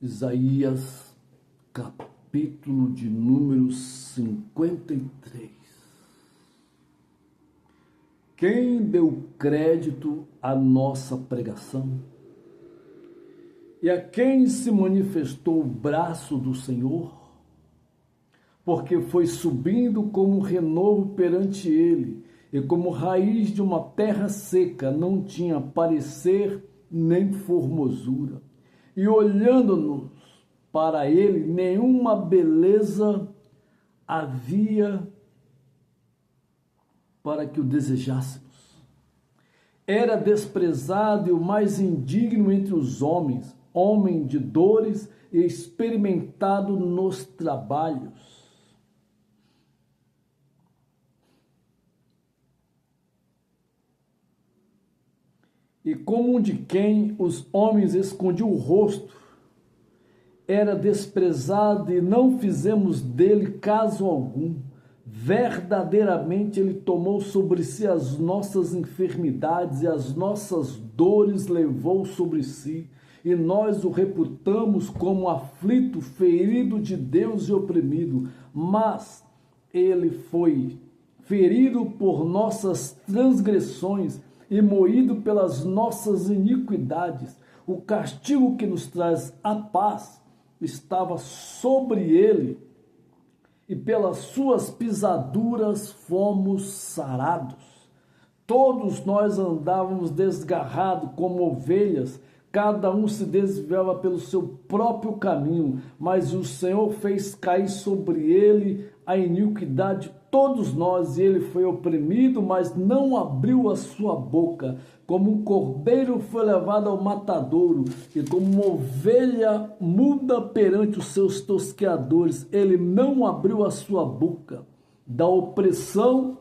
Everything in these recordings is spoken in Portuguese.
Isaías, capítulo de número 53. Quem deu crédito à nossa pregação? E a quem se manifestou o braço do Senhor? Porque foi subindo como renovo perante ele, e como raiz de uma terra seca, não tinha parecer nem formosura. E olhando-nos para ele, nenhuma beleza havia para que o desejássemos. Era desprezado e o mais indigno entre os homens, homem de dores e experimentado nos trabalhos. E como de quem os homens escondiam o rosto, era desprezado e não fizemos dele caso algum. Verdadeiramente ele tomou sobre si as nossas enfermidades e as nossas dores levou sobre si. E nós o reputamos como aflito, ferido de Deus e oprimido. Mas ele foi ferido por nossas transgressões e moído pelas nossas iniquidades. O castigo que nos traz a paz estava sobre ele, e pelas suas pisaduras fomos sarados. Todos nós andávamos desgarrados como ovelhas, cada um se desviava pelo seu próprio caminho, mas o Senhor fez cair sobre ele a iniquidade de todos nós, e ele foi oprimido, mas não abriu a sua boca. Como um cordeiro foi levado ao matadouro, e como uma ovelha muda perante os seus tosqueadores, ele não abriu a sua boca. Da opressão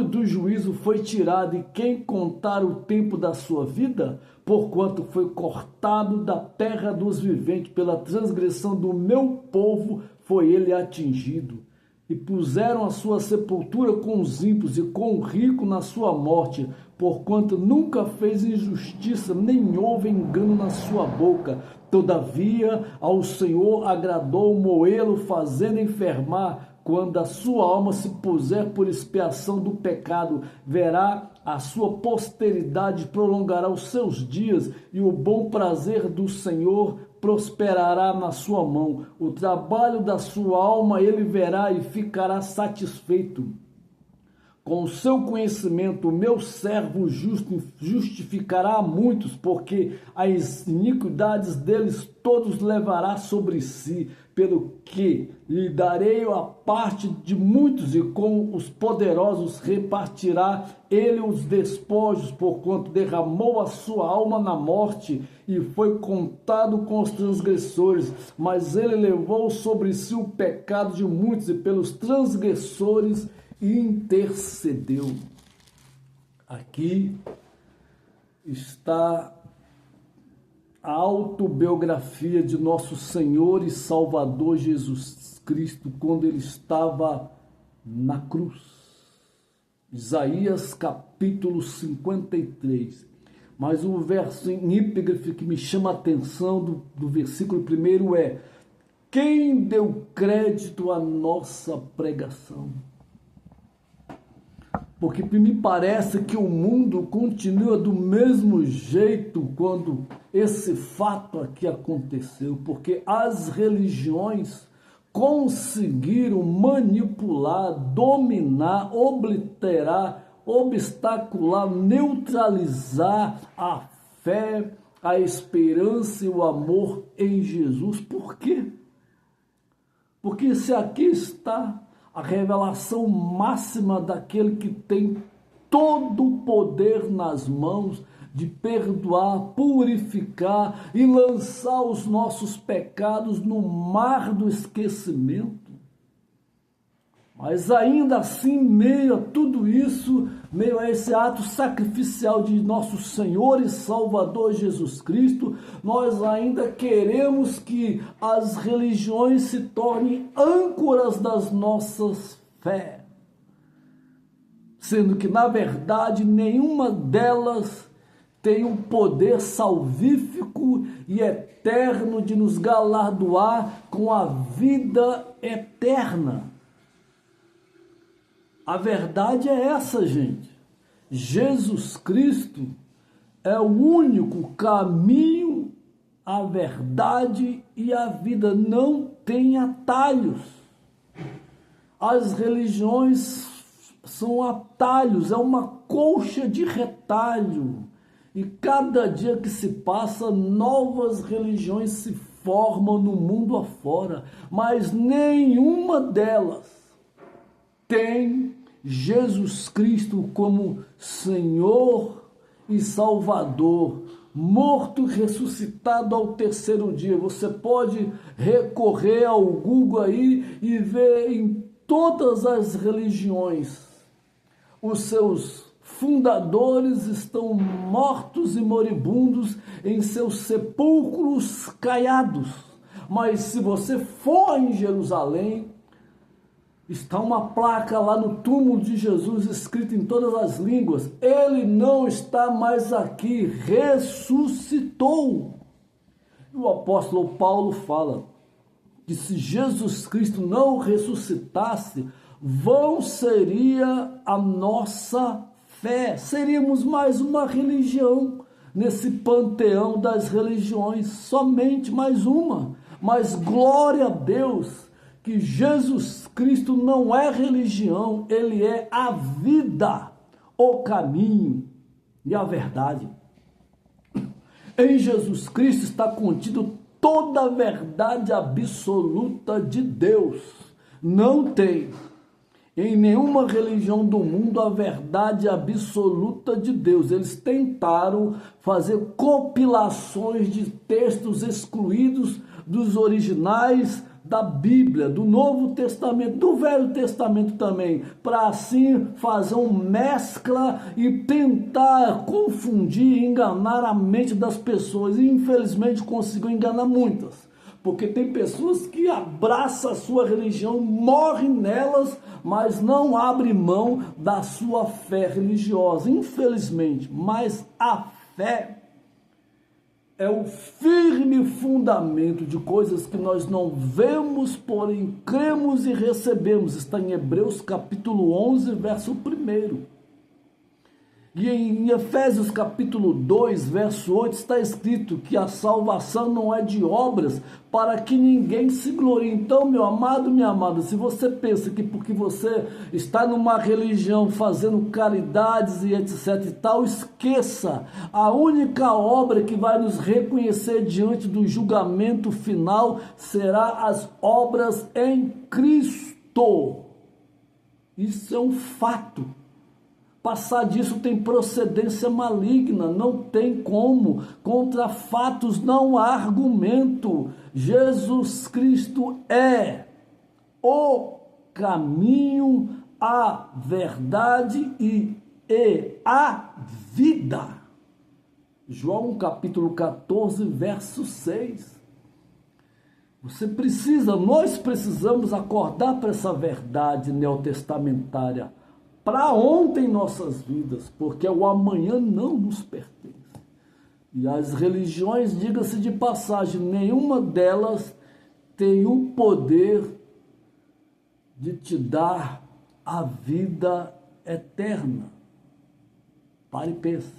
e do juízo foi tirado, e quem contar o tempo da sua vida? Porquanto foi cortado da terra dos viventes, pela transgressão do meu povo foi ele atingido. E puseram a sua sepultura com os ímpios e com o rico na sua morte, porquanto nunca fez injustiça, nem houve engano na sua boca. Todavia, ao Senhor agradou moê-lo, fazendo enfermar. Quando a sua alma se puser por expiação do pecado, verá a sua posteridade, prolongará os seus dias, e o bom prazer do Senhor prosperará na sua mão. O trabalho da sua alma ele verá e ficará satisfeito. Com o seu conhecimento, o meu servo justo justificará a muitos, porque as iniquidades deles todos levará sobre si, pelo que lhe darei a parte de muitos, e com os poderosos repartirá ele os despojos, porquanto derramou a sua alma na morte, e foi contado com os transgressores, mas ele levou sobre si o pecado de muitos, e pelos transgressores intercedeu. Aqui está a autobiografia de nosso Senhor e Salvador Jesus Cristo quando ele estava na cruz. Isaías capítulo 53. Mas o verso em epígrafe que me chama a atenção do versículo 1 é: quem deu crédito à nossa pregação? Porque me parece que o mundo continua do mesmo jeito quando esse fato aqui aconteceu, porque as religiões conseguiram manipular, dominar, obliterar, obstacular, neutralizar a fé, a esperança e o amor em Jesus. Por quê? Porque se aqui está a revelação máxima daquele que tem todo o poder nas mãos de perdoar, purificar e lançar os nossos pecados no mar do esquecimento. Mas ainda assim, meio a tudo isso, meio a esse ato sacrificial de nosso Senhor e Salvador Jesus Cristo, nós ainda queremos que as religiões se tornem âncoras das nossas fé, sendo que, na verdade, nenhuma delas tem um poder salvífico e eterno de nos galardoar com a vida eterna. A verdade é essa, gente. Jesus Cristo é o único caminho, a verdade e a vida. Não tem atalhos. As religiões são atalhos, é uma colcha de retalho. E cada dia que se passa, novas religiões se formam no mundo afora, mas nenhuma delas tem Jesus Cristo como Senhor e Salvador, morto e ressuscitado ao terceiro dia. Você pode recorrer ao Google aí e ver em todas as religiões, os seus fundadores estão mortos e moribundos em seus sepulcros caiados. Mas se você for em Jerusalém, está uma placa lá no túmulo de Jesus, escrita em todas as línguas: ele não está mais aqui, ressuscitou. E o apóstolo Paulo fala que se Jesus Cristo não ressuscitasse, vão seria a nossa fé. Seríamos mais uma religião nesse panteão das religiões, somente mais uma. Mas glória a Deus que Jesus Cristo não é religião, ele é a vida, o caminho e a verdade. Em Jesus Cristo está contido toda a verdade absoluta de Deus. Não tem em nenhuma religião do mundo a verdade absoluta de Deus. Eles tentaram fazer compilações de textos excluídos dos originais da Bíblia, do Novo Testamento, do Velho Testamento também, para assim fazer uma mescla e tentar confundir e enganar a mente das pessoas. E infelizmente conseguiu enganar muitas. Porque tem pessoas que abraçam a sua religião, morrem nelas, mas não abrem mão da sua fé religiosa, infelizmente. Mas a fé é o firme fundamento de coisas que nós não vemos, porém cremos e recebemos. Está em Hebreus capítulo 11, verso 1. E em Efésios capítulo 2, verso 8, está escrito que a salvação não é de obras, para que ninguém se glorie. Então, meu amado, minha amada, se você pensa que porque você está numa religião fazendo caridades e etc e tal, esqueça. A única obra que vai nos reconhecer diante do julgamento final será as obras em Cristo. Isso é um fato. Passar disso tem procedência maligna, não tem como. Contra fatos não há argumento. Jesus Cristo é o caminho, a verdade e a vida. João capítulo 14, verso 6. Nós precisamos acordar para essa verdade neotestamentária para ontem em nossas vidas, porque o amanhã não nos pertence. E as religiões, diga-se de passagem, nenhuma delas tem o poder de te dar a vida eterna. Pare e pense.